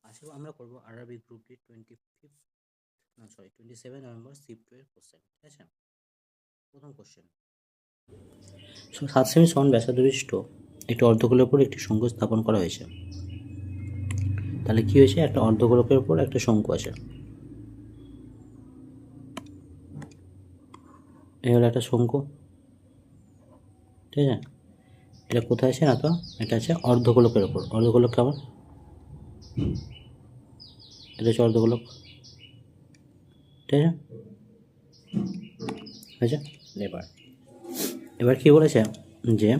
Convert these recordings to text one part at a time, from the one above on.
আজকে আমরা করবো RRB group D 27 November shift এর কোশ্চেন। ঠিক আছে, প্রথম কোশ্চেন। 7 সেমি সমান ব্যাসার্ধ বিশিষ্ট একটি অর্ধগোলের উপর একটি শঙ্কু স্থাপন করা হয়েছে। তাহলে কি হয়েছে, একটা অর্ধগোলকের উপর একটা শঙ্কু আছে। এই হলো একটা শঙ্কু, ঠিক আছে। এটা কোথায় আছে না, তো এটা আছে অর্ধগোলকের উপর। অর্ধগোলক কেমন, এটা হচ্ছে অর্ধগোলক, ঠিক আছে। আচ্ছা, এবার কি বলেছে যে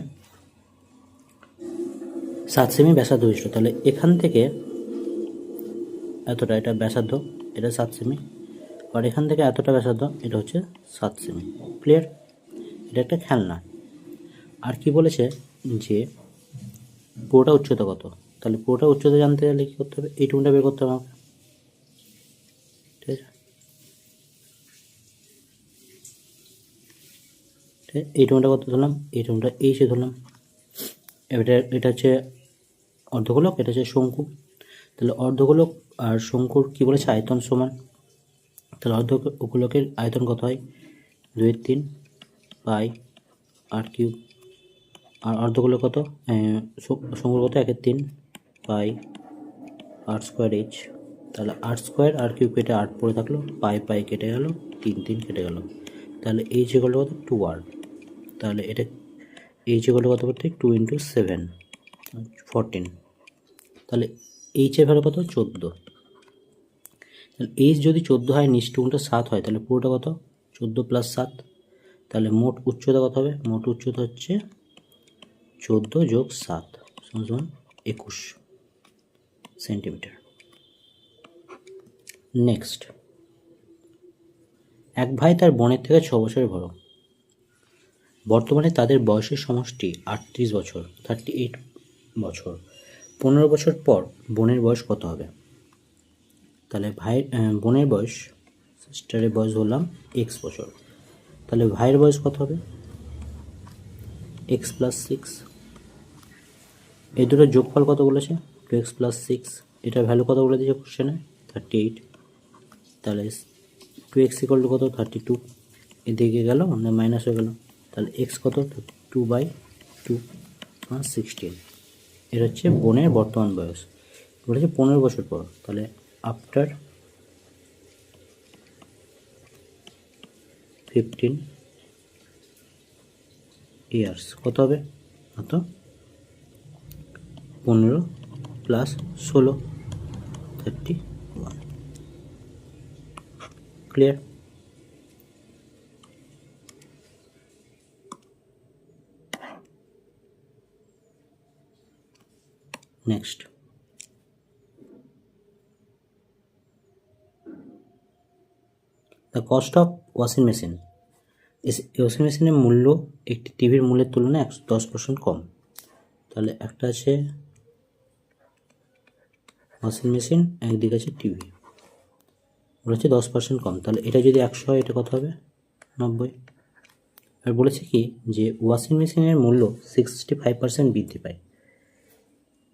7 সেমি ব্যাসার্ধ বিশিষ্ট। তাহলে এখান থেকে এতটা, এটা ব্যাসার্ধ, এটা 7 সেমি, আর এখান থেকে এতটা ব্যাসার্ধ, এটা হচ্ছে 7 সেমি। ক্লিয়ার? এটা একটা খেলনা। আর কি বলেছে যে পুরোটা উচ্চতা কত। তাহলে পুরোটা উচ্চতা জানতে গেলে কী করতে হবে, এইটুকুটা বের করতে হবে আমাকে, ঠিক আছে। ঠিক, এইটুকুটা কত ধরলাম, এইটুকুটা এইচে ধরলাম। এটা হচ্ছে অর্ধগোলক, এটা হচ্ছে শঙ্কু। তাহলে অর্ধগোলক আর শঙ্কুর কি বলেছে, আয়তন সমান। তাহলে অর্ধগোলকের আয়তন কত হয়, 2/3 পাই আর কিউব। আর অর্ধগোলক কত, শঙ্কুর কত, 1/3 পাই আর স্কোয়ার এইচ। তাহলে আর স্কোয়ার আর কিউব কেটে 8 পড়ে থাকলো, পাই পাই কেটে গেল, 3 কেটে গেল। তাহলে এইচ ইকুয়াল কত, 2r। তাহলে এটা এইচ ইকুয়াল কত করতে, 2 × 7 14। তাহলে এইচের ভ্যালু কত, 14। তাহলে এইচ যদি 14 হয়, নিচ টুকুটা 7 হয়, তাহলে পুরোটা কত, 14 + 7। তাহলে মোট উচ্চতা কত হবে, মোট উচ্চতা হচ্ছে 14 + 7 সমান 21 সেন্টিমিটার। নেক্সট, এক ভাই তার বোনের থেকে 6 বছরের বড়। বর্তমানে তাদের বয়সের সমষ্টি 38 বছর, 38 বছর। 15 বছর পর বোনের বয়স কত হবে। তাহলে বোনের বয়স, সিস্টারের বয়স বললাম x বছর। তাহলে ভাইয়ের বয়স কত হবে, x + 6। এই দুটো যোগফল কত বলেছে, 2x + 6। এটার ভ্যালু কত বলে দিয়েছে কোশ্চেনে, 38। তাহলে 2x = কত, 32। এদিকে গেল মানে মাইনাস হয়ে গেল। তাহলে x কত, 2/2 16। এটা হচ্ছে বোনের বর্তমান বয়স। বলেছে 15 বছর পর, তাহলে আফটার 15 ইয়ার্স কত হবে, কত, 15 + 16 31। Clear? Next, the cost of washing machine. Washing মেশিনের মূল্য একটি টিভির মূল্যের তুলনায় 10% কম। তাহলে একটা আছে ওয়াশিং মেশিন, একদিকে আছে টিভি, বলেছে 10% কম। তাহলে এটা যদি 100 হয়, এটা কত হবে, 90। আর বলেছে কি যে ওয়াশিং মেশিনের মূল্য 65% বৃদ্ধি পায়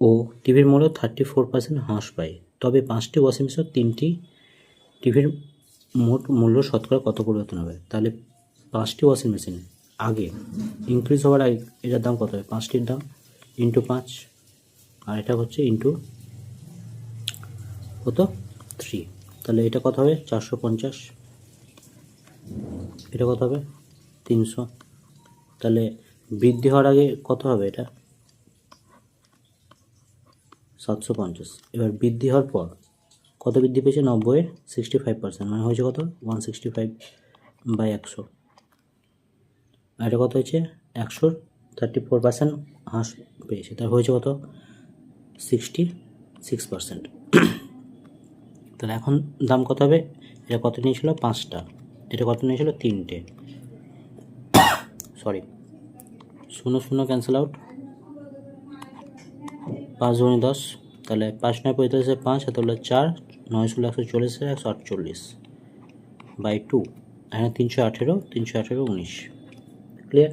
ও টিভির মূল্য 34% হ্রাস পায়। তবে 5টি ওয়াশিং মেশিন 3টি টিভির মোট মূল্য শতকরা কত পরিবর্তন হবে। তাহলে 5টি ওয়াশিং মেশিন আগে ইনক্রিজ হওয়ার আগে এটার দাম কত হবে, 5টির দাম × 5, আর এটা হচ্ছে ইন্টু কত, 3। তাহলে এটা কত হবে, 450। এটা কত হবে, 300। তাহলে বৃদ্ধি হওয়ার আগে কত হবে, এটা 750। এবার বৃদ্ধি হওয়ার পর কত বৃদ্ধি পেয়েছে, 90-এর 65%, মানে হয়েছে কত, 165/100। আর এটা কত হয়েছে, 100-র 34% হ্রাস পেয়েছে, তার হয়েছে কত, 66%। তাহলে এখন দাম কত হবে, এটা কত নিয়েছিল, 5টা, এটা কত নিয়েছিল, 3টে। Sorry, 0 0 cancel out, 5 × 10। তাহলে 5 9 45, 5 হাতে হলো 4, 9 × 140, 148/2। এখানে 318, 19। ক্লিয়ার?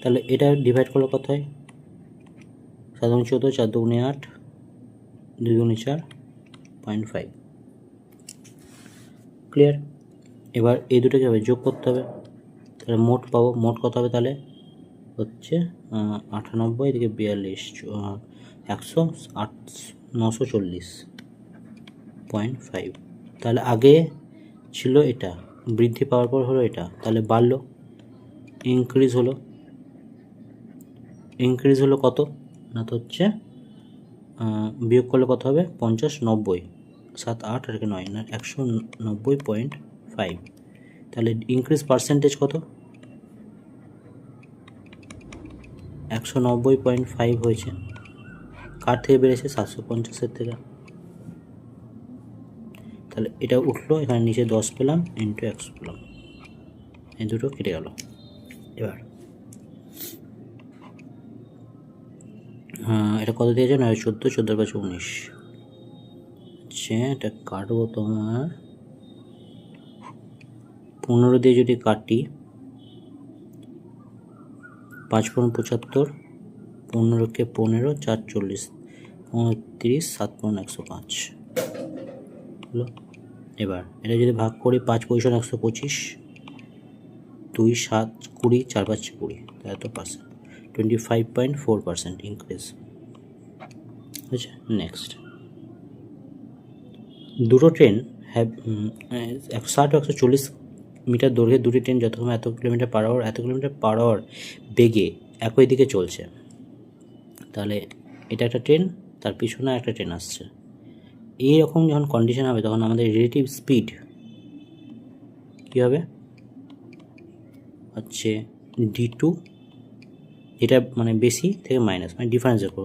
তাহলে এটা ডিভাইড করলে কত হয়, 7 × 14, 4 × 2 = 8, 2 × 4 0.5। ক্লিয়ার? এবার এই দুটোকে হবে যোগ করতে হবে, তাহলে মোট পাবো। মোট কত হবে তাহলে? হচ্ছে 98, এদিকে 42, 940.5। তাহলে আগে ছিল এটা, বৃদ্ধি পাওয়ার পর হলো এটা, তাহলে বাড়লো, ইনক্রিজ হলো কত না, তো হচ্ছে বিয়োগ করলে কত হবে? 50, 90, 7, 8 আর 9 না 190.5। তাহলে ইনক্রিজ পার্সেন্টেজ কত? 190.5 হয়েছে। কার থেকে বেড়েছে? 750-এর থেকে। তাহলে এটা উঠলো, এখানে নিচে 10 পেলাম, ইন্টু 100 পেলাম, এই দুটো কেটে গেল। এবার এটা কত দিয়েছে? 14, 14 5 19। আচ্ছা, এটা কাটবো তোমার 15 দিয়ে যদি কাটি, 5 × 75, 15কে 15, 4 40, 35, 7 × 105 হলো। এবার এটা যদি ভাগ করি, 5 পয়সা 125, 2 7 20, 4 5 20, এত পার্সেন্ট, 25.4% ইনক্রিজ। আচ্ছা, নেক্সট, দুটো ট্রেন 160 ও 140 মিটার দৈর্ঘ্যের দুটি ট্রেন যথাক্রমে এত কিলোমিটার পার আওয়ার বেগে একই দিকে চলছে। তাহলে এটা একটা ট্রেন, তার পিছনে একটা ট্রেন আসছে। এইরকম যখন কন্ডিশন হবে তখন আমাদের রিলেটিভ স্পিড কী হবে? হচ্ছে d2, যেটা মানে বেশি থেকে মাইনাস, মানে ডিফারেন্স দেখো,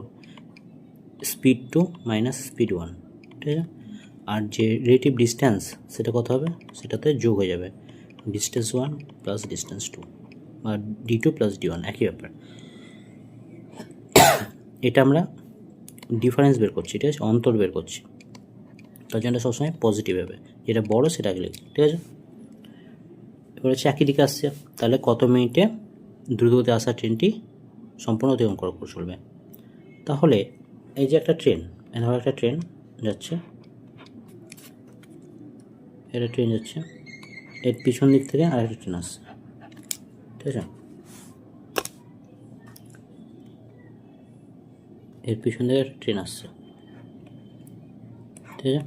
স্পিড 2 মাইনাস স্পিড 1, ঠিক আছে? আর যে রিলেটিভ ডিস্টেন্স সেটা কত হবে? সেটাতে যোগ হয়ে যাবে, ডিস্টেন্স 1 প্লাস ডিস্টেন্স 2, বা d2 প্লাস d1, একই ব্যাপার। এটা আমরা ডিফারেন্স বের করছি, ঠিক আছে, অন্তর বের করছি, তার জন্য সবসময় পজিটিভ হবে, যেটা বড় সেটা আগে লিখি, ঠিক আছে? এবার হচ্ছে একই দিকে আসছে, তাহলে কত মিনিটে দ্রুতগতিতে আসা ট্রেনটি সম্পূর্ণ অতিক্রম করে চলবে? তাহলে এই যে একটা ট্রেন, ধরো একটা ট্রেন যাচ্ছে, এটা ট্রেন যাচ্ছে, এর পিছন দিক থেকে আরেকটা ট্রেন আসছে, ঠিক আছে? এর পিছন থেকে একটা ট্রেন আসছে, ঠিক আছে?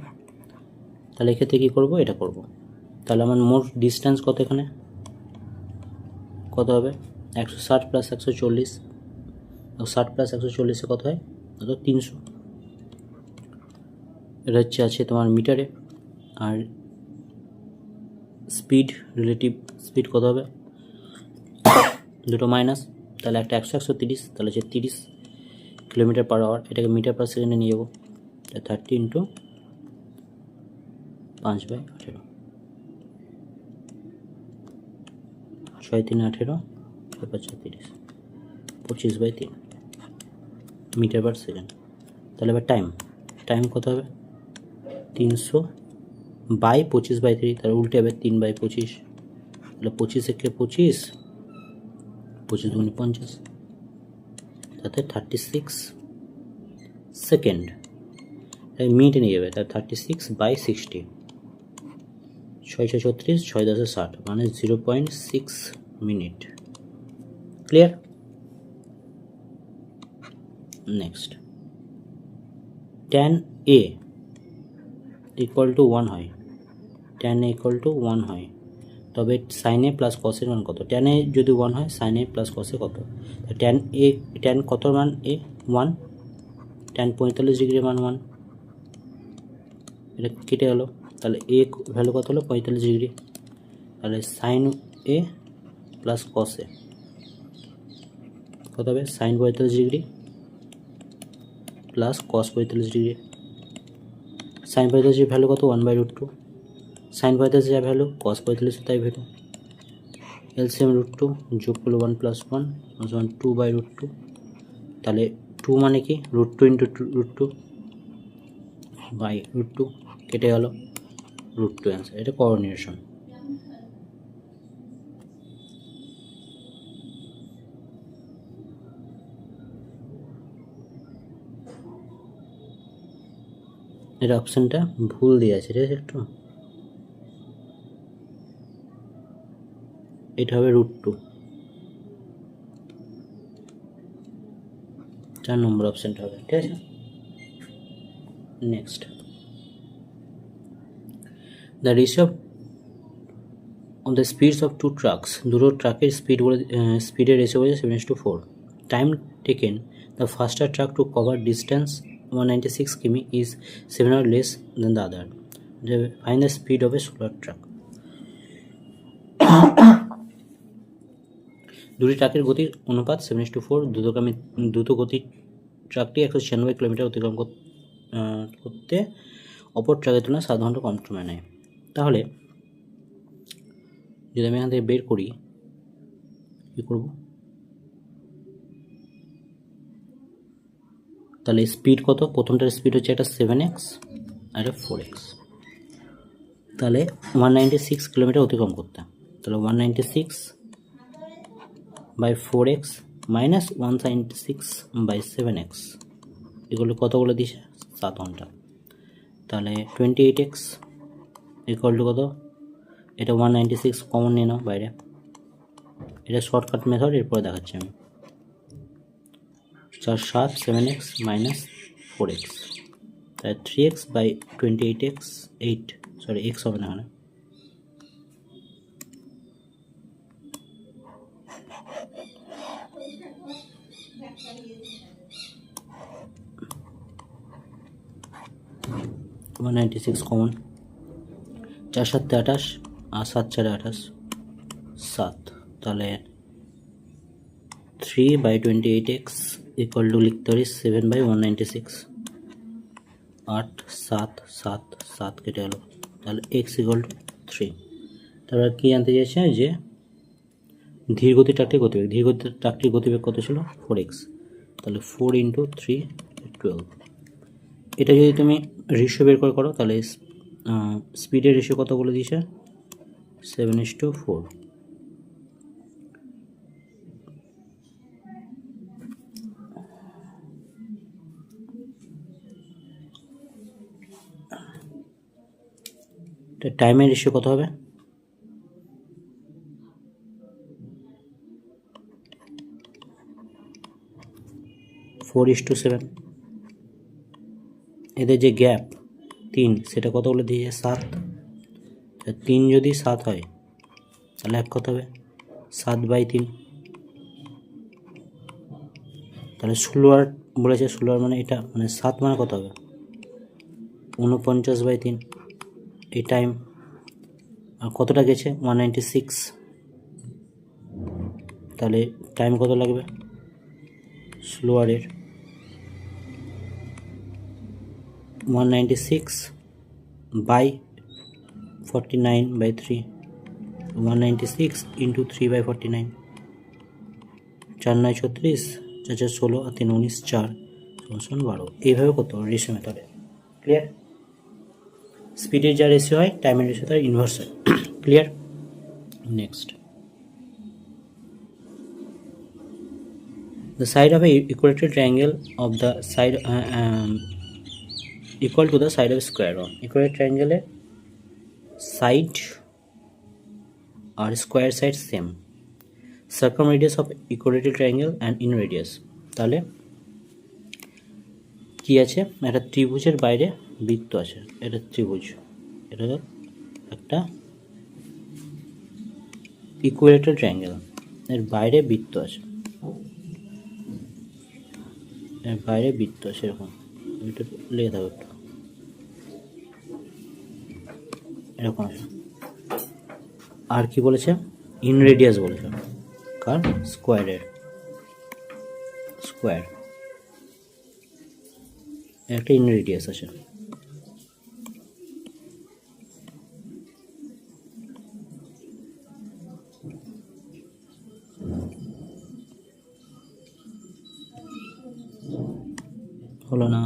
তাহলে এক্ষেত্রে কী করবো? এটা করব। তাহলে আমার মোট ডিস্টেন্স কত? এখানে কত হবে? 160 প্লাস 140, 60 প্লাস 140 কত হয়? কত? 300। এটা হচ্ছে আছে তোমার মিটারে। আর স্পিড, রিলেটিভ স্পিড কত হবে? দুটো মাইনাস, তাহলে একটা 100, 130, তাহলে হচ্ছে 30 কিলোমিটার পার আওয়ার। এটাকে মিটার পার সেকেন্ডে নিয়ে যাবো, 30 ইন্টু 5/18, 6 3 18, 6 5 30, 25/3 মিটার পার সেকেন্ড। তাহলে এবার টাইম কত হবে? 300/25/3, তাহলে উল্টে হবে 3/25, তাহলে 25 একে 25, 25 দুগুণে 50, তাতে 36 সেকেন্ড। তাই মিনিটে নিয়ে যাবে, তাহলে 36/60, 6 6 36, 6 10 60, মানে 0.6 minute. Clear? Next, tan A equal to 1 হয়, tan A ইকুয়াল টু 1 হয়, তবে sin A প্লাস cos এর মান কত? tan A যদি 1 হয়, sin A প্লাস cos এ কত? tan কত মান? A 1, tan 45 ডিগ্রির মান 1, এটা কেটে গেল, তাহলে A ভ্যালু কত হলো? 45 ডিগ্রি। তাহলে sin A plus cos A কত হবে? sin 45 degree plus cos 45 degree. sin 45 value কত? 1/√2, sin 45 যা ভ্যালু, cos 45 তাই ভ্যালু। এলসিএম √2, যোগ করলে 1 + 1 = 2/√2, তাহলে 2 মানে কি? √2 ইন্টু √2/√2, কেটে গেল, √2 অ্যান্সার। এটা কোঅর্ডিনেশন। এর অপশানটা ভুল দিয়ে আছে, ঠিক আছে? একটু এটা হবে √2, 4 নম্বর অপশানটা হবে, ঠিক আছে? Next, the ratio on the speeds of two trucks, দুটো ট্রাকের স্পিডের রেশিও বলেছে 7:4। Time taken the faster truck to cover distance 196 কিমি is 7 hours less than the other. Find the speed of a slower truck. দুটি ট্রাকের গতির অনুপাত 7:4। দ্রুত গতির ট্রাকটি 196 কিলোমিটার অতিক্রম করতে অপর ট্রাকের তুলনায় সাধারণত কম সময় নেয়। তাহলে যদি আমি এখান থেকে বের করি, কী করব? তাহলে স্পিড কত? প্রথমটার স্পিড হচ্ছে একটা 7x আর একটা 4x। তাহলে 196 কিলোমিটার অতিক্রম করতে, তাহলে 196/4x মাইনাস 196/7x এগুলো কত বলে দিছে? 7 ঘন্টা। তাহলে 28x ইকুয়াল টু কত? এটা 196 কমন নিয়ে নাও বাইরে, এটা শর্টকাট মেথড, এরপরে দেখাচ্ছি আমি। 4 7 7x মাইনাস 4x, তাহলে 3x/28x 8, সরি x হবে না এখানে, তোমার 96 কমন, 4 7 28 আর 7 4 28 7, তাহলে 3/28x ইকুয়াল টু লিখতে পারি 7/196, 8 7 7 7 কেটে গেল, তাহলে x ইকুয়াল টু 3। তারপর কী জানতে চাইছে? যে ধীরগতির ট্রাকটির গতিবেগ, ধীরগতির ট্রাকটির গতিবেগ কত ছিল? 4x, তাহলে 4 × 3 12। এটা যদি তুমি রেশিও বের করে করো, তাহলে স্পিডের রেশিও কত বলে দিয়েছে? 7:4। টাইমের রেশিও কত হবে? 4:7। এদের যে গ্যাপ 3, সেটা কত বলে দিয়েছে? 7। 3 যদি 7 হয় তাহলে এক কত হবে? 7/3। তাহলে 16 বলেছে, 16 মানে এটা, মানে 7 মানে কত হবে? 49/3। এই টাইম আর কতটা গেছে? 196। তাহলে টাইম কত লাগবে স্লোয়ারের? 196/49/3, 196 × 3/49, 4 9 36, 4 4 16 আর 3 19, 4 12। এইভাবে কত রেশিও মেথডে। ক্লিয়ার? স্পিডের যা রেশিও হয় টাইমের রেশিও তার ইনভার্স হয়। Clear? Next, the side of a equilateral triangle of the side equal to the side of a square. Equilateral triangle এর সাইড আর square side same. circumradius of equilateral triangle and in radius। তাহলে কি আছে? একটা ত্রিভুজের বাইরে বৃত্ত আছে, এটা ত্রিভুজ, এটা একটা ইকুয়েলেটারাল ট্রায়াঙ্গেল, এর বাইরে বৃত্ত আছে, এর বাইরে বৃত্ত আছে, এরকম এটা লেগে থাকবে একটু এরকম আছে। আর কি বলেছে? ইন রেডিয়াস বলেছে, কার? স্কোয়ারের, স্কোয়ার একটা ইন রেডিয়াস আছে। হলো না?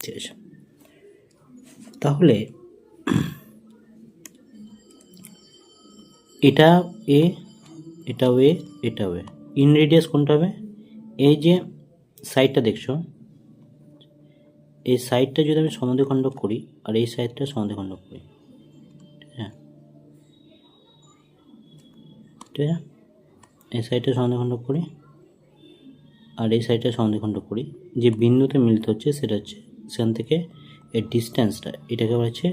ঠিক আছে, তাহলে এটা এ, এটাও এ, এটাও এ। ইন রেডিয়াস কোনটা হবে? এই যে সাইডটা দেখছো, এই সাইডটা যদি আমি সমদ্বিখণ্ডক করি আর এই সাইডটা সমদ্বিখণ্ডক করি, হ্যাঁ ঠিক আছে, এই সাইডটা সমদ্বিখণ্ডক করি আর এই সাইডটা সমদ্বিখণ্ডক করি, যে বিন্দুতে মিলিত হচ্ছে সেটা হচ্ছে সেখান থেকে এই ডিস্টেন্সটা, এটাকে বলা হচ্ছে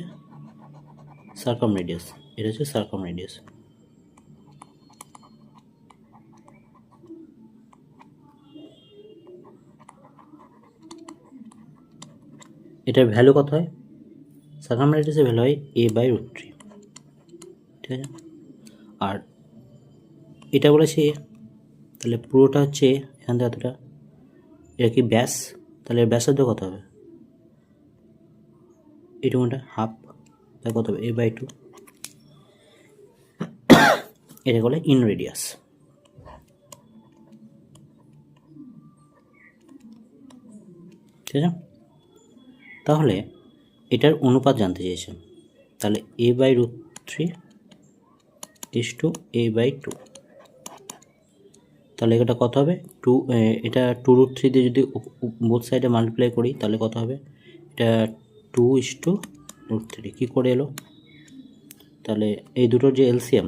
সার্কামরেডিয়াস, এটা হচ্ছে সার্কামরেডিয়াস। এটার ভ্যালু কত হয়? সার্কামরেডিয়াসের ভ্যালু হয় a/√3, ঠিক আছে। আর এটা বলেছে এ, তাহলে পুরোটা হচ্ছে এখান থেকে এতটা, এটা কি ব্যাস, তাহলে ব্যাসার্ধ কত হবে? এটুকুটা হাফ, তাহলে কত হবে? a/2, এটা বলে ইন রেডিয়াস। ঠিক আছে, তাহলে এটার অনুপাত জানতে চেয়েছে, তাহলে a/√3 = a/2, তাহলে এটা কত হবে? এটা 2√3 দিয়ে যদি বোথ সাইডে মাল্টিপ্লাই করি তাহলে কত হবে? এটা 2:√3 কী করে এলো? তাহলে এই দুটোর যে এলসিএম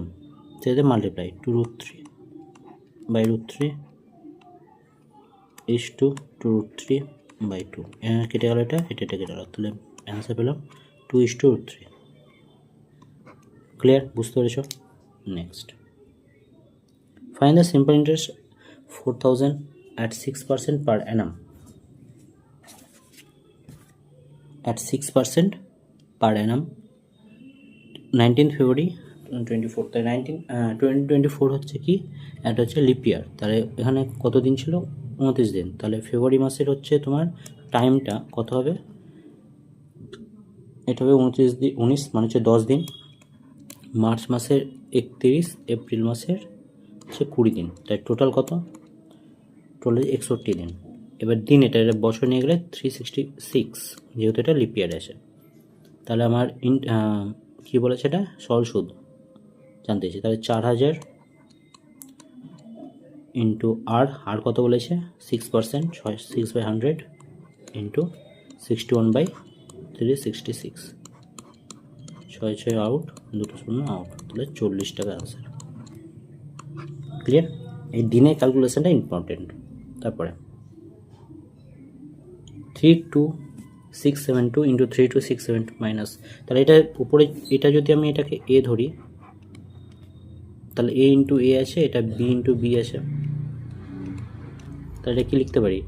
সেটাতে মাল্টিপ্লাই, 2√3/√3 = 2√3/2, কেটে গেল, এটা কেটে গেল, তাহলে অ্যান্সার পেলাম 2:√3। ক্লিয়ার? বুঝতে পেরেছ? Next, find the simple interest 4,000 at 6% per annum, at 6% per annum, 19th February 24, তাই 2024 হচ্ছে কি, এটা হচ্ছে লিপ ইয়ার, তাহলে এখানে কত দিন ছিল? 29 দিন। তাহলে ফেব্রুয়ারি মাসের হচ্ছে তোমার টাইমটা কত হবে? এটা হবে 19 মানে হচ্ছে 10 দিন, মার্চ মাসের 31, এপ্রিল মাসের হচ্ছে 20 দিন, তাই টোটাল কত? টোটাল 61 দিন। এবার দিন, এটা বছর নিয়ে গেলে 366, যেহেতু এটা লিপ ইয়ারে আসে। তাহলে আমার কী বলেছে, এটা সরল সুদ জানতে চাইছে, তাহলে 4000 ইন্টু আর কত বলেছে? 6%, 6/100 ইন্টু 61/366, 6 আউট, 2 শূন্য আউট, তাহলে 40 টাকা আনসার। ক্লিয়ার? এই দিনের ক্যালকুলেশনটা ইম্পর্টেন্ট। তারপরে 32672 ইন্টু 32672 মাইনাস, তাহলে এটা উপরে, এটা যদি আমি এটাকে এ ধরি তাহলে এ ইন্টু এ আছে, এটা বি ইন্টু বি আছে, তাহলে এটা কী লিখতে পারি?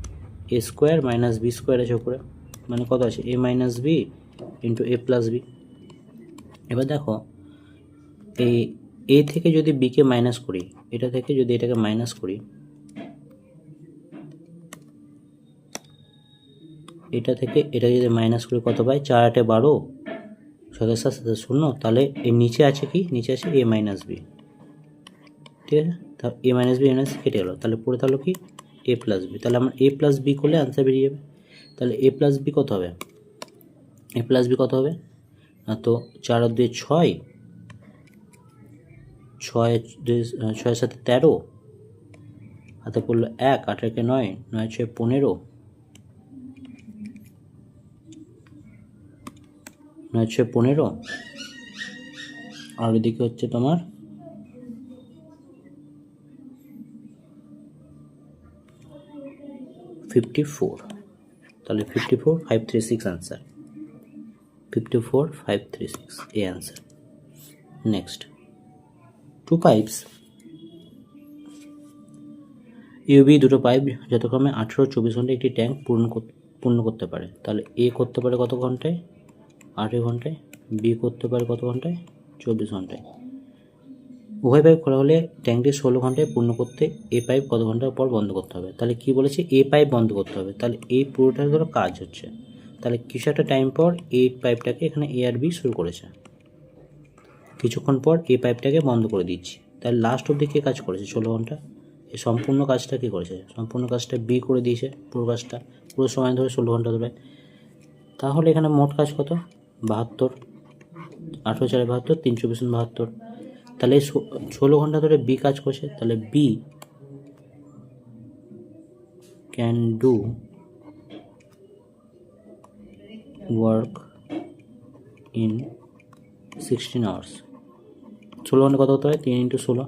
a square minus B square আছে উপরে, মানে কত আছে? a minus B into a plus B. এবার দেখো, এই এ থেকে যদি বিকে মাইনাস করি, এটা থেকে যদি এটাকে মাইনাস করি, এটা থেকে এটা যদি মাইনাস করি কত পাই? 4 8 12, 7 7 7 0, তাহলে এর নিচে আছে কি? নিচে আছে a মাইনাস বি, ঠিক আছে। তা a মাইনাস বি মাইনাস কেটে গেলো, তাহলে পড়ে থাকলো কি? a plus B. তাহলে আমার a প্লাস বি করলে আনসার বেরিয়ে যাবে। তাহলে a প্লাস বি কত হবে? a প্লাস বি কত হবে? তো 4 আর 2 6, 6 7 13, হাতে পড়লো 1, 8 1 9, 9 6 15, 9 6 15, আর এদিকে হচ্ছে তোমার 54, তাহলে 54,536 আনসার, 54,536 এই আনসার। নেক্সট, 2 পাইপস ইউবি, দুটো পাইপ যথাক্রমে 18 ও 24 ঘন্টায় একটি ট্যাঙ্ক পূর্ণ করতে পারে। তাহলে এ করতে পারে কত ঘন্টায়? 8 ঘন্টায়। বি করতে পারে কত ঘন্টায়? 24 ঘন্টায়। উভয় পাইপ খোলা হলে ট্যাঙ্কটি 16 ঘন্টায় পূর্ণ করতে এ পাইপ কত ঘন্টা পর বন্ধ করতে হবে? তাহলে কি বলেছে? এ পাইপ বন্ধ করতে হবে, তাহলে এই পুরোটা ধরো কাজ হচ্ছে, তাহলে কিছু একটা টাইম পর এই পাইপটাকে, এখানে এ আর বি শুরু করেছে, কিছুক্ষণ পর এই পাইপটাকে বন্ধ করে দিচ্ছি, তাহলে লাস্ট অবধি কে কাজ করেছে? 16 ঘন্টা। এই সম্পূর্ণ কাজটা কী করেছে? সম্পূর্ণ কাজটা বি করে দিয়েছে, পুরো কাজটা, পুরো সময় ধরে 16 ঘন্টা ধরে। তাহলে এখানে মোট কাজ কত? 72, 18×4 72, 3 × 72। তাহলে 16 ঘন্টা ধরে বি কাজ করছে, তাহলে B can do work in 16 hours. 16 ঘন্টা কত হতে হয়? 3 × 16,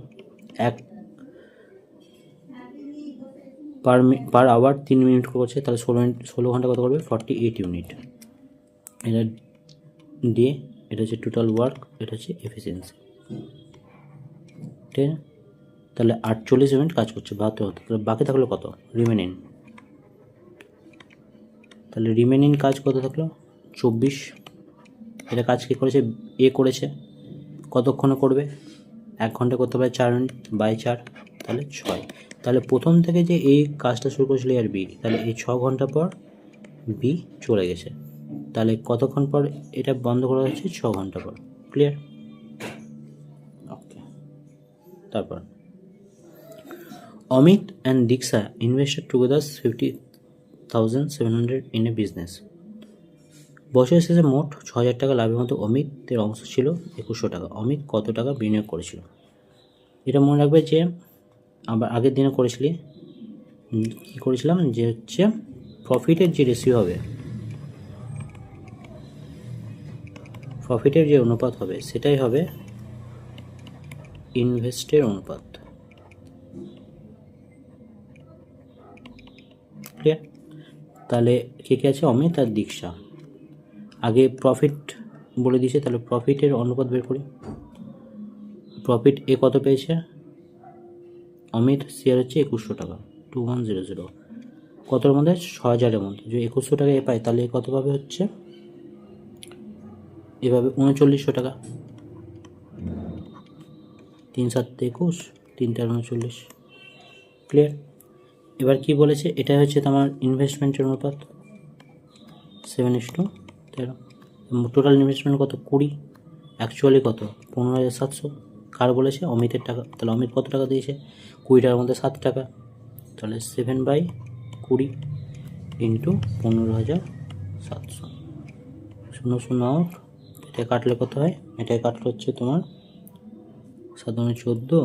এক পার আওয়ার 3 মিনিট করছে, তাহলে 16 ঘন্টা কত করবে? 48 ইউনিট। এটা ডে, এটা হচ্ছে টোটাল ওয়ার্ক, এটা হচ্ছে এফিসিয়েন্সি। ঠিক আছে, তাহলে 48 ইউনিট কাজ করছে 72 হতে। তাহলে বাকি থাকলো কত? রিমেনিং। তাহলে রিমেনিং কাজ কত থাকলো? 24। এটা কাজ কে করেছে? এ করেছে। কতক্ষণে করবে? 1 ঘন্টা করতে পারে 4 মিনিট, বাই 4, তাহলে 6। তাহলে প্রথম থেকে যে এই কাজটা শুরু করেছিল আর বি, তাহলে এই 6 ঘন্টা পর বি চলে গেছে। তাহলে কতক্ষণ পর এটা বন্ধ করা হচ্ছে? 6 ঘন্টা পর। ক্লিয়ার? ওকে। তারপর অমিত অ্যান্ড দীক্ষা invested together 50,700 in a business. বছরের শেষে মোট 6,000 টাকা লাভের মধ্যে অমিতের অংশ ছিল 2100 টাকা। অমিত কত টাকা বিনিয়োগ করেছিল? এটা মনে রাখবে যে আবার আগের দিনে করেছিলি, কী করেছিলাম, যে হচ্ছে প্রফিটের যে রেশিও হবে, প্রফিটের যে অনুপাত হবে সেটাই হবে ইনভেস্টের অনুপাত। ক্লিয়ার? তাহলে কে কে আছে? অমিত আর দীক্ষা। আগে প্রফিট বলে দিয়েছে, তাহলে প্রফিটের অনুপাত বের করি। প্রফিট এ কত পেয়েছে? অমিত শেয়ার হচ্ছে 2100 টাকা, 2100। কতর মধ্যে? 6,000-এর মধ্যে। যদি 2100 টাকা এ পায়, তাহলে কত পাবে? হচ্ছে এভাবে 3900 টাকা। 3 × 7 = 21, 3 × 39। ক্লিয়ার? এবার কি বলেছে? এটা হচ্ছে তোমার ইনভেস্টমেন্টের অনুপাত 7:13। টোটাল ইনভেস্টমেন্ট কত? 20। অ্যাকচুয়ালি কত? 15,700। কার বলেছে? অমিতের টাকা। তাহলে অমিত কত টাকা দিয়েছে? 20 টাকার মধ্যে 7 টাকা, তাহলে 7/20 ইন্টু 15,700। 0 0 আউট। এটা কাটলে কত হয়? এটা কাটলে হচ্ছে তোমার 7 × 14,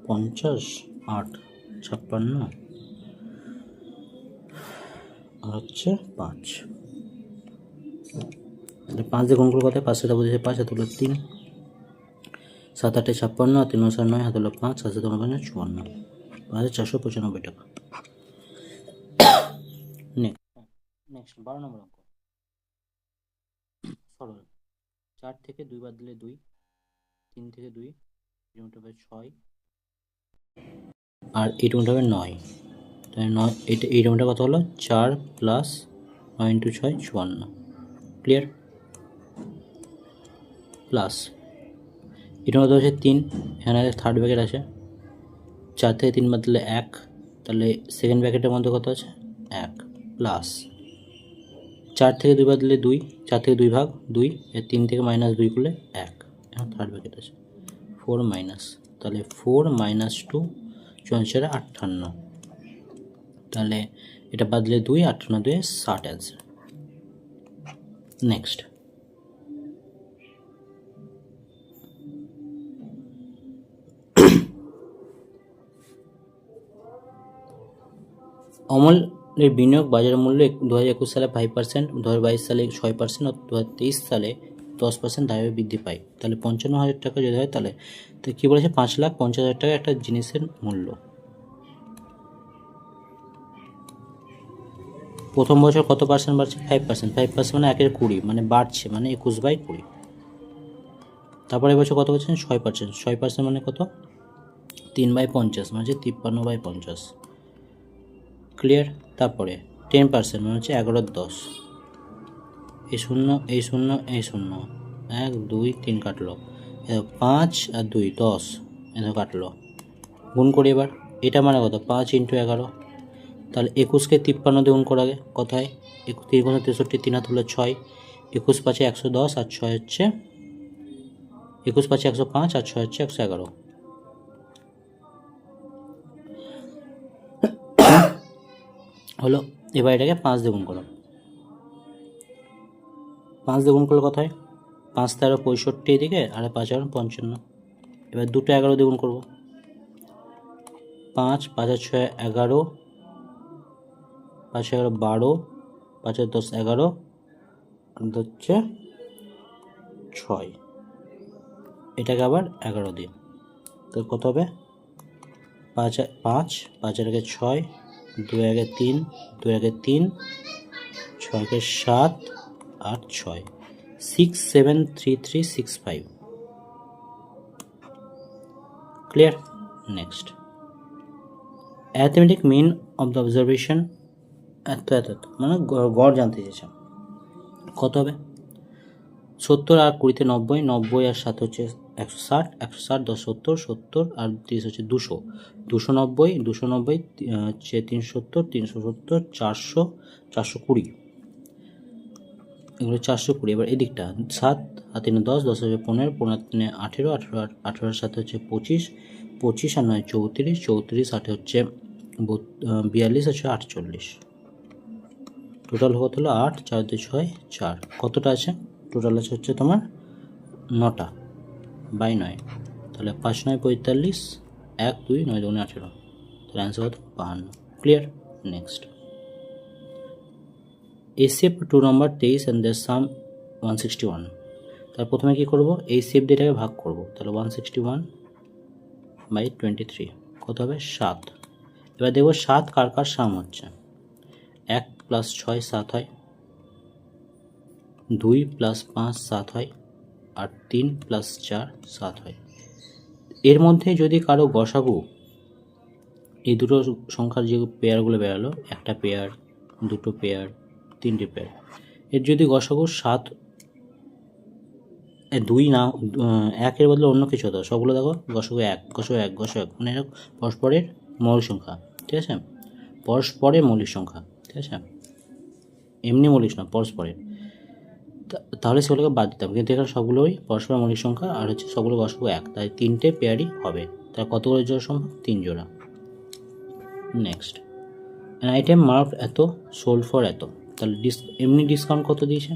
50, 8, 56 আর হচ্ছে 5। তাহলে 5 দিয়ে গুণ করলে কত? 5 সাথে বুঝেছে 5, হাতে হলো 3, 7 8 56, আর 3 9 9, হাতে হলো 5, 7 7 54, 5,495 টাকা। নেক্সট 12 নম্বর অঙ্ক। সরল। 4 থেকে 2 বাদ দিলে 2, 3 থেকে 2, এটা হবে 6, আর এটা হবে 9। তাহলে 9, এটা এই রুমটা কত হলো? 4 + 9 × 6 = 54। ক্লিয়ার? প্লাস এটার মধ্যে হচ্ছে 3, এখানে থার্ড ব্র্যাকেট আছে। 4 থেকে 3 বাদ দিলে 1, তাহলে সেকেন্ড ব্র্যাকেটের মধ্যে কত আছে? 1, প্লাস 4 থেকে 2 বাদ দিলে 2, 4 থেকে 2 ভাগ 2, 3 থেকে -2 করলে 1, এখন থার্ড ব্র্যাকেট আছে 4 মাইনাস, তাহলে 4 - 2 54 58। তাহলে এটা বাদ দিলে 2, 58 2 60 অ্যান্সার। নেক্সট অমলের বিনিয়োগ বাজার মূল্য 2021 সালে 5%, 2022 সালে 6%, আর 2023 সালে 10% ধারাবাহিক বৃদ্ধি পায়। তাহলে 55,000 টাকা যদি হয়, তাহলে তো কী বলেছে? 5,50,000 টাকা একটা জিনিসের মূল্য। প্রথম বছর কত পার্সেন্ট বাড়ছে? 5%। 5% মানে 1/20, মানে বাড়ছে, মানে 21/20। তারপরে বছর কত বলছেন? 6%। 6% মানে কত? 3/50, মানে হচ্ছে 53/50। ক্লিয়ার? তারপরে 10% মানে হচ্ছে 11/10। এই 0 এই 0 এই 0, 1 2 3 কাটলো, 5 আর 2 10, এটা কাটলো। গুণ করি এবার। এটা মানে কত? 5 × 11। তাহলে 21কে 53 দিয়ে গুণ করা আগে কত হয়? 3 × 63, 3 হাত হলো 6, 21 × 5 = 110, আর 6 হচ্ছে 21 × 5 = 105, আর 6 হচ্ছে 111। হলো। এবার এটাকে 5 দিয়ে গুণ করো। 5 দিয়ে গুণ করলে কত হয়? 5 13 65 এদিকে আর 5 আর 55। এবার দুটো 11 দিয়ে গুণ করবো। 5 5 আর 6 11, 5 11 12, 5 আর 10 11, হচ্ছে 6। এটাকে আবার 11 দিয়ে, তো কত হবে? 5 5 5 এর আগে 6, 2 আগে 3, 2 আগে 3, 6 আগে 7 আর 6, 6 7 3 3 6 5। Clear? Next, arithmetic mean of the observation এত মানে গড় জানতে চেয়েছে। কত হবে? 70 আর 20 90, 90 আর 7 হচ্ছে 160, 160 10 70, 70 আর 30 হচ্ছে 200, 290, 290 হচ্ছে 370, 370 400, 420, এগুলো 420। এবার এদিকটা 7 আর 3 10, 10 হচ্ছে 15, 15 3 18, 18 18 7 হচ্ছে 25, 25 আর 9 34, 34 8 হচ্ছে 42 হচ্ছে 48। টোটাল কত হলো? 8 4 2 6 4। কতটা আছে? টোটাল আছে হচ্ছে তোমার 9টা বাই 9, তাহলে 5 9 45, 1 2 9 2 18, তাহলে অ্যান্সার কত? 52। ক্লিয়ার? নেক্সট, এসিএফ 2 নম্বর 23 অ্যান্ড দ্য সাম 161। তার প্রথমে কী করবো? এসিএফ দিয়ে এটাকে ভাগ করবো, তাহলে 161 বাই 23 কত হবে? 7। এবার দেখবো 7 কার কার সাম হচ্ছে। 1 + 6 7 হয়, 2 + 5 7 হয়, আর 3 + 4 7 হয়। এর মধ্যে যদি কারো গসাগু, এই দুটো সংখ্যার যে পেয়ারগুলো বেরালো, একটা পেয়ার, দুটো পেয়ার, 3টে পেয়ার, এর যদি গসাগু 7 2 না 1-এর বদলে অন্য কিছু হতো, সবগুলো দেখো গসাগু 1 গসাগু 1 গসাগু 1, মানে এরা পরস্পরের মৌলিক সংখ্যা। ঠিক আছে? পরস্পরের মৌলিক সংখ্যা। ঠিক আছে? এমনি মৌলিক না, পরস্পরের। তাহলে সেগুলোকে বাদ দিতাম, কিন্তু এখানে সবগুলোই পরস্পর মৌলিক সংখ্যা আর হচ্ছে সবগুলো গসাগু 1, তাই 3টে পেয়ারই হবে। তাই কতগুলো জোড়া সম্ভব? 3 জোড়া। নেক্সট, অ্যান আইটেম মার্কড এত, সোল্ড ফর এত। তাহলে এমনি ডিসকাউন্ট কত দিয়েছে?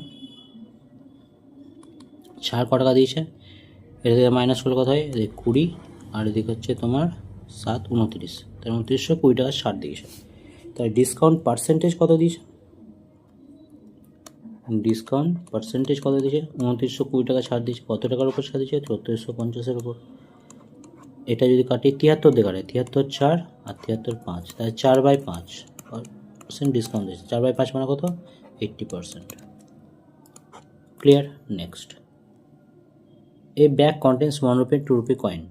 ছাড় ক টাকা দিয়েছে? এটা থেকে মাইনাস করলে কত হয়? এদিকে 20 আর এদিকে হচ্ছে তোমার 7 29, তার 2920 টাকা ছাড় দিয়েছে। তাই ডিসকাউন্ট পার্সেন্টেজ কত দিয়েছে? ডিসকাউন্ট পার্সেন্টেজ কত দিয়েছে? 2920 টাকা ছাড় দিয়েছে। কত টাকার উপর ছাড় দিয়েছে? 3450-এর উপর। এটা যদি কাটি 73 দিয়ে কাটে, 73 4 আর 73 5, তাই 4/5% ডিসকাউন্ট দিয়েছে। 4/5 মানে কত? 80%। Clear? Next, a bag contains 1 rupee 2 rupee coin.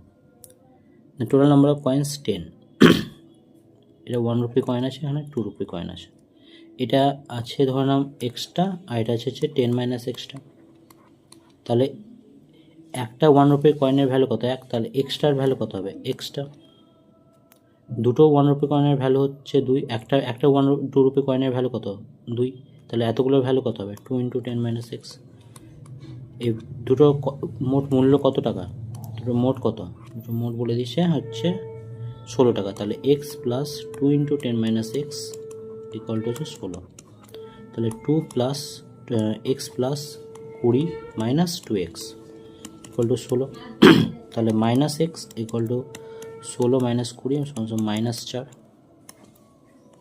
The total number of coins 10. এটা 1 rupee কয়েন আছে, এখানে 2 rupee কয়েন আছে। এটা আছে ধরলাম এক্সট্রা, আর এটা আছে 10 - এক্সট্রা। তাহলে একটা 1 rupee কয়েনের ভ্যালু কত? 1, তাহলে এক্সট্রার ভ্যালু কত হবে? এক্সট্রা। দুটো 1 rupee কয়েনের ভ্যালু হচ্ছে 2, একটা 2 rupee কয়েনের ভ্যালু কত? 2, তাহলে এতগুলোর ভ্যালু কত হবে? 2 × 10 - 6। এই দুটো মোট মূল্য কত টাকা? দুটো মোট কত? দুটো মোট বলে দিচ্ছে হচ্ছে 16 টাকা। তাহলে x + 2 × 10 - x ইকুয়াল টু হচ্ছে 16। তাহলে 2 + x + 20 - 2x ইকুয়াল টু 16। তাহলে -x ইকুয়াল টু 16 - 20 -4।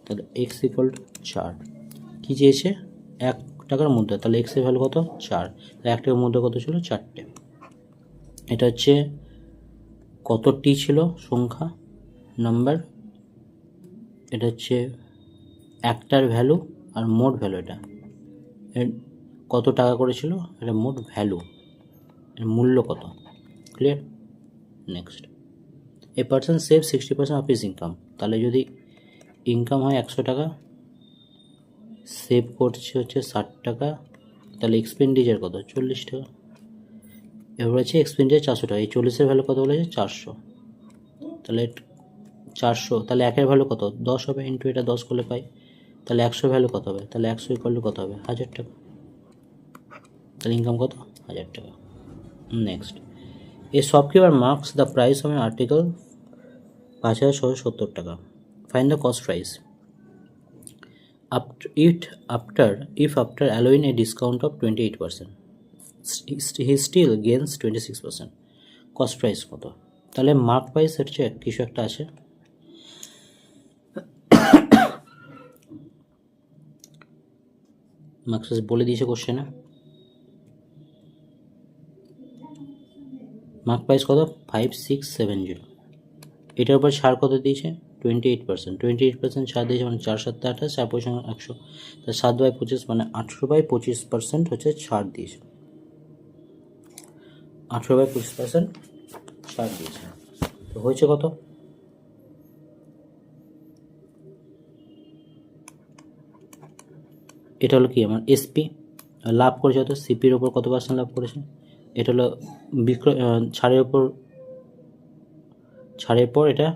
তাহলে x ইকুয়াল টু 4। কী চেয়েছে? 1 টাকার মুদ্রা, তাহলে x এর ভ্যালু কত? 4। তাহলে 1 টাকার মুদ্রা কত ছিল? 4টে। এটা হচ্ছে কতটি ছিল সংখ্যা নাম্বার, এটা হচ্ছে একটার ভ্যালু আর মোট ভ্যালু। এটা কত টাকা করেছিল? এটা মোট ভ্যালু, এর মূল্য কত? Clear? Next, a person save 60% of his income. তাহলে যদি ইনকাম হয় 100 টাকা, সেভ করছে হচ্ছে 60 টাকা, তাহলে এক্সপেন্ডিচার কত? 40 টাকা। এবার হচ্ছে এক্সপেন্ডিচার 400 টাকা। এই 40-এর ভ্যালু কত বলেছে? 400। তাহলে 400, তাহলে 1-এর ভ্যালু কত? 10 হবে, ইন্টু এটা 10 করলে পাই। তাহলে 100 ভ্যালু কত হবে? তাহলে 100 ইকুয়াল টু কত হবে? 1000 টাকা। তাহলে ইনকাম কত? 1000 টাকা। Next, A shopkeeper marks the price of an article 5670 টাকা। Find the cost price. if after allowing a discount of 28%, he still gains 26%. Cost price কত? তাহলে মার্ক প্রাইস হচ্ছে কিছু একটা আছে, মার্ক প্রাইস বলে দিয়েছে কোশ্চেনে। মার্ক প্রাইস কত? 5670। এটার উপর ছাড় কত দিয়েছে? 28%। 28% ছাড় দিয়েছে মানে 4 7 28, 4 5 100, তাহলে 7/25 মানে 18/25% হচ্ছে ছাড় দিয়েছে। 18/25% ছাড় দিয়েছে। তো হয়েছে কত? এটা হলো কি আমার এসপি, লাভ করেছে হয়তো সিপির ওপর কত পার্সেন্ট লাভ করেছে? এটা হলো বিক্রয় ছাড়ের পর এটা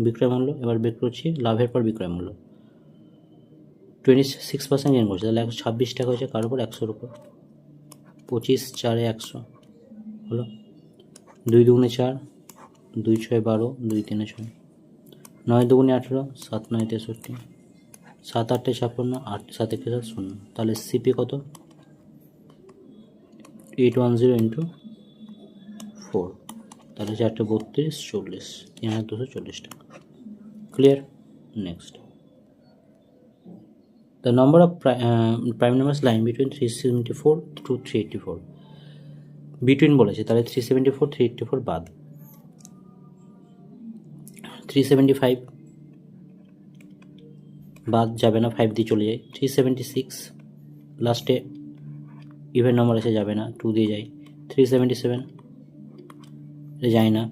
বিক্রয় মূল্য, এবার বের করছি লাভের পর বিক্রয় মূল্য। 26% গেন করছে, তাহলে 126 টাকা হয়েছে কার উপর? 100-র উপর। 25 4 100 হলো 2 2 4, 2 6 12, 2 3 6, 9 2 18, 7 9 63, 7 8 56, 8 7 1 0। তাহলে সিপি কত? 810 ইন্টু 4, তাহলে 4 32 40, 3240 টাকা। Clear? Next, the number of prime numbers lying between 374 to 384, between বলেছে, তাহলে 374 384 বাদ। 375 বাদ যাবে না, 5 দিয়ে চলে যায়। 376 লাস্টে ইভেন নম্বর এসে যাবে না, 2 দিয়ে যায়। 377 এটা যায় না।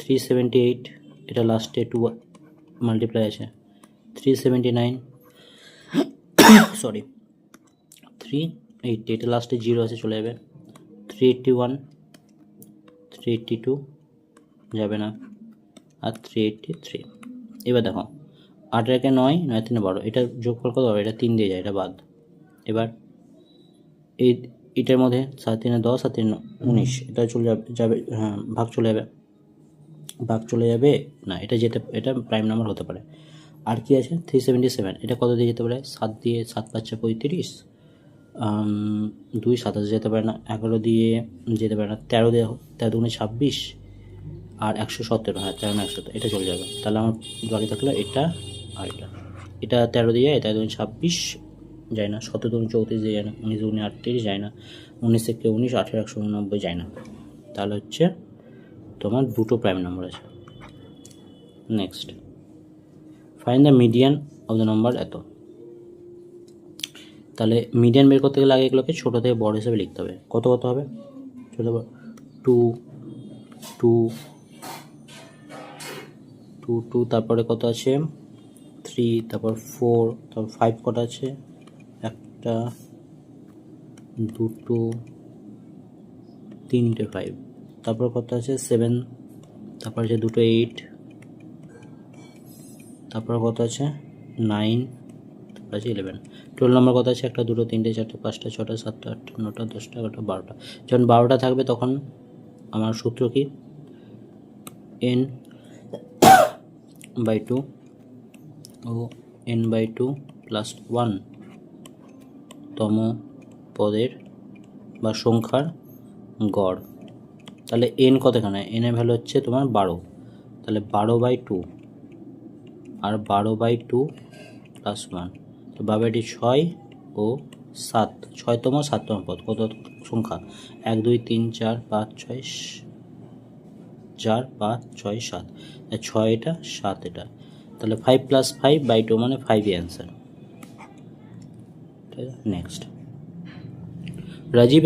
378 এটা লাস্টে 2 মাল্টিপ্লাই আছে। 379 সরি 380 এটা লাস্টে 0 আছে, চলে যাবে। 381 382 যাবে না, আর 383। এবার দেখো 8 একে 9, 9 3 12, এটা যোগফল কত হবে? এটা 3 দিয়ে যায়, এটা বাদ। এবার এটার মধ্যে 7 3 10 আর 3 19, এটা চলে যাবে হ্যাঁ, ভাগ চলে যাবে না, এটা প্রাইম নাম্বার হতে পারে। আর কি আছে? 377 এটা কত দিয়ে যেতে পারে? 7 দিয়ে, 7 5 35, 2 27 যেতে পারে না, 11 দিয়ে যেতে পারে না, 13 দিয়ে, 13 2 26, আর 117, হ্যাঁ 13 117, এটা চলে যাবে। তাহলে আমার বাকি থাকলো এটা আর এটা 13 দিয়ে যায়, 13 26 যায় না, 17 2 34 দিয়ে যায় না, 19 2 38 যায় না, 19 থেকে 19 18 189 যায় না। তাহলে হচ্ছে তোমার দুটো প্রাইম নাম্বার আছে। Next, find the median of the number এত। তাহলে মিডিয়ান বের করতে গেলে আগে এগুলোকে ছোটো থেকে বড় হিসেবে লিখতে হবে। কত হবে? ছোটো 2 2 2 2, তারপরে কত আছে? 3, তারপর 4, তারপর 5 কটা আছে? একটা, দুটো, তিনটে 5, তারপর কত আছে? 7, তারপর আছে দুটো 8, তারপর কত আছে? 9, তারপর আছে 11। টোটাল নাম্বার কত আছে? একটা, দুটো, তিনটে, চারটে, পাঁচটা, ছটা, সাতটা, আটটা, নটা, 10টা, 11টা, 12টা। যখন 12টা থাকবে তখন আমার সূত্র কি? n/2 ও n/2 প্লাস 1 তম পদের বা সংখ্যার গড়। তাহলে n কত এখানে? n এর ভ্যালু হচ্ছে তোমার 12, তাহলে 12/2 আর 12/2 প্লাস 1, তো 12টি 6 ও 7, 6তম 7তম পদ কত সংখ্যা? 1 2 3 4 5 6 4 5 6 7, 6 এটা 7 এটা, তাহলে 5 + 5/2 মানে 5ই অ্যান্সার। ঠিক আছে? নেক্সট, রাজীব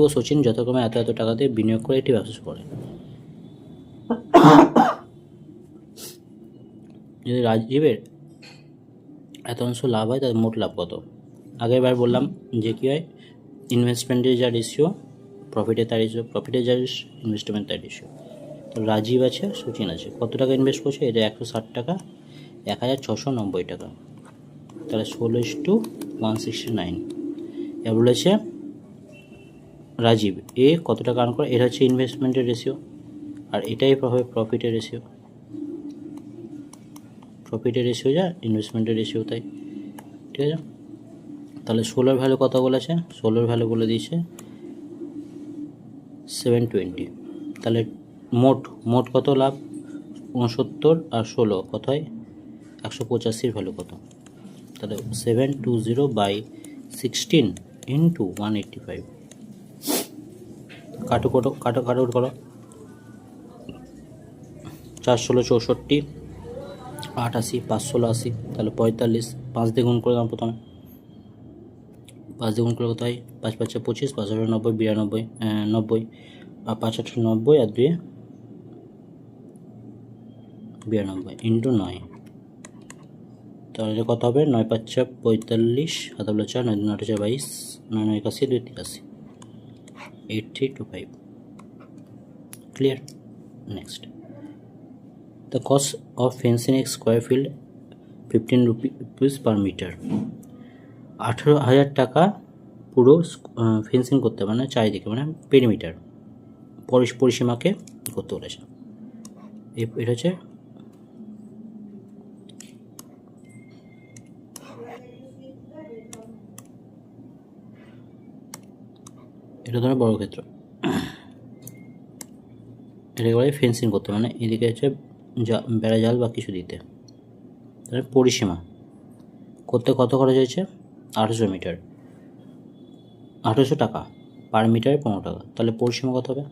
ও সচিন যথাক্রমে এত এত টাকা দিয়ে বিনিয়োগ করে একটি ব্যবসা করে। যদি রাজীবের এত অংশ লাভ হয় তার মোট লাভ কত? আগেরবার বললাম যে কী হয়, ইনভেস্টমেন্টের যা রেশিও প্রফিটের তার রেশিও, প্রফিটের যা ইনভেস্টমেন্ট তার রেশিও। তো রাজীব আছে, সচিন আছে, কত টাকা ইনভেস্ট করছে? এটা 160 টাকা, 1690 টাকা, তাহলে 16:169। এবার বলেছে রাজীব এ কত টাকা আর্ন করে, এটা হচ্ছে ইনভেস্টমেন্টের রেশিও, আর এটাই হবে প্রফিটের রেশিও। প্রফিটের রেশিও যা ইনভেস্টমেন্টের রেশিও তাই, ঠিক আছে। তাহলে ষোলোর ভ্যালু কত বলেছে, ষোলোর ভ্যালু বলে দিয়েছে 720। তাহলে মোট কত লাভ, 69 আর 16 কত হয় 185 ভ্যালু কত, তাহলে 720/16 ইন্টু 185। কাটাকুট করো, 4 16 64, 8 80, 5 16 80, তাহলে 45, 5 দিয়ে গুণ করে দাম প্রথমে, 5 দিয়ে গুণ করে কত হয় 5 5 25, 5 8 90, 92, 90, আর 5 8 90 আর 2 92 ইন্টু 9, তাহলে কত হবে 9 5 45, 7 4, 9 9 22, 9 9 81, 2 83, 8325। Clear. Next, the cost of fencing a square field 15 rupees per meter। 18,000 টাকা পুরো ফেন্সিং করতে, মানে চারিদিকে, মানে পেরিমিটার পরিসীমাকে করতে বলেছে। এটা হচ্ছে এটা ধরো বর্গক্ষেত্র, এটা বলে ফেন্সিং করতে, মানে এদিকে হচ্ছে বেড়া জাল বা কিছু দিতে, তাহলে পরিসীমা করতে কত খরচ হয়েছে 800 মিটার, 800 টাকা পার মিটারে 15 টাকা, তাহলে পরিসীমা কত হবে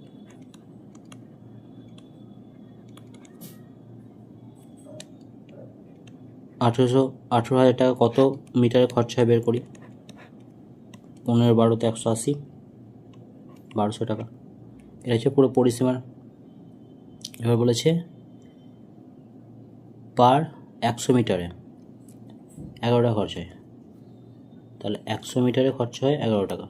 18,000 টাকা কত মিটারে খরচা হয় বের করি, 15 12 180, 1200 টাকা। এটা হচ্ছে পুরো পরিসীমার। এবার বলেছে পার 100 মিটারে 11 টাকা খরচ হয়, তাহলে 100 মিটারে খরচা হয় 11 টাকা,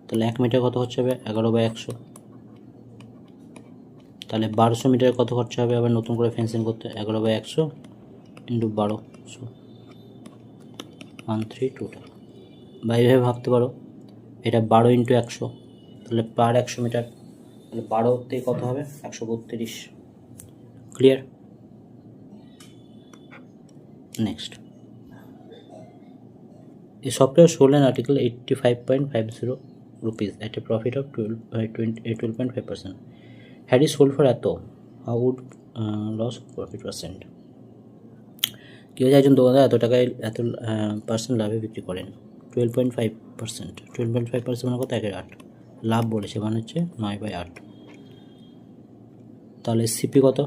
তাহলে 1 মিটার কত খরচা হবে 11/100, তাহলে 1200 মিটারে কত খরচা হবে আবার নতুন করে ফেন্সিং করতে, 11/100 ইন্টু 1200, 132 টাকা। বা এইভাবে ভাবতে পারো, এটা 12 ইন্টু 100, তাহলে পার 100 মিটার, তাহলে 12 কত হবে 132। Clear. Next, a software sold an article 85.50 rupees at a profit of 12.5%. Had it sold for এত, how would loss of profit percent? কি হয়েছে, একজন দোকানদার এত টাকায় এত পার্সেন্ট লাভে বিক্রি করেন, 12.5%, 12.5% মানে কত 1/8, লাভ বলেছে মানে হচ্ছে 9/8, তাহলে সিপি কত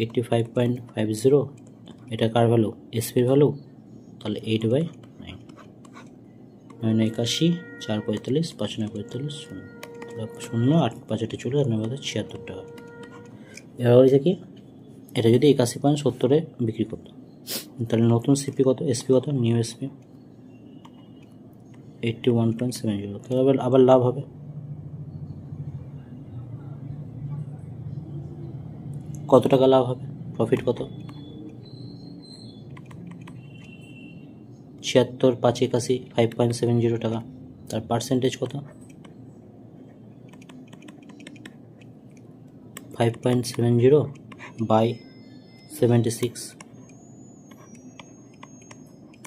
85.50, এটা কার ভ্যালু এসপির ভ্যালু, তাহলে 8/9, 9 81, 4 45, 5 9 45, 0 8 5 8 চলে 76 টাকা। এবার বলেছে কি, এটা যদি 81.70 বিক্রি করতো, তাহলে নতুন সিপি কত, এসপি কত, নিউ এসপি 81.70, তাহলে আবার লাভ হবে কত টাকা লাভ হবে, প্রফিট কত 76 5 81, 5.70 টাকা, তার পার্সেন্টেজ কত 5.70/76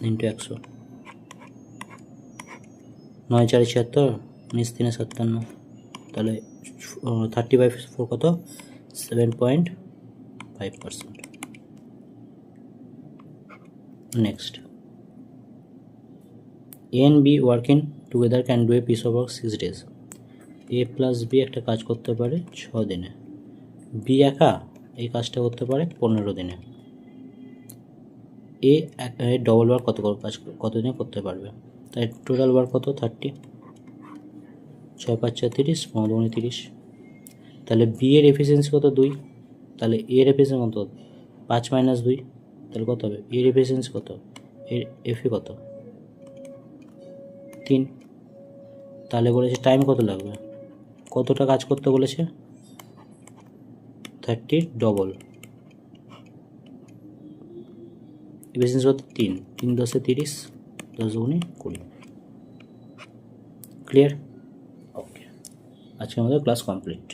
ইন্টু 100, 9 4 76, 19 3 57, তাহলে 30/4 কত 7.5%। Next, A and B working together can do a piece of work 6 days. A plus B একটা কাজ করতে পারে 6 দিনে, B একা এই কাজটা করতে পারে 15 দিনে। A ডবল ওয়ার্ক কত দিনে করতে পারবে, তাই টোটাল ওয়ার্ক কত 30, 6 5 30, 15 30, তাহলে B এর এফিসিয়েন্সি কত 2, তাহলে A এর এফিসিয়েন্সি কত 5 - 2, তাহলে কত হবে A এর এফিসিয়েন্সি কত, এর এফি কত 3, তাহলে বলেছে টাইম কত লাগবে, কতটা কাজ করতে বলেছে 30 ডবল, এফিসিয়েন্সি কত 3 3 10 30, 10 গুণে 20। ক্লিয়ার। ওকে, আজকে আমাদের ক্লাস কমপ্লিট।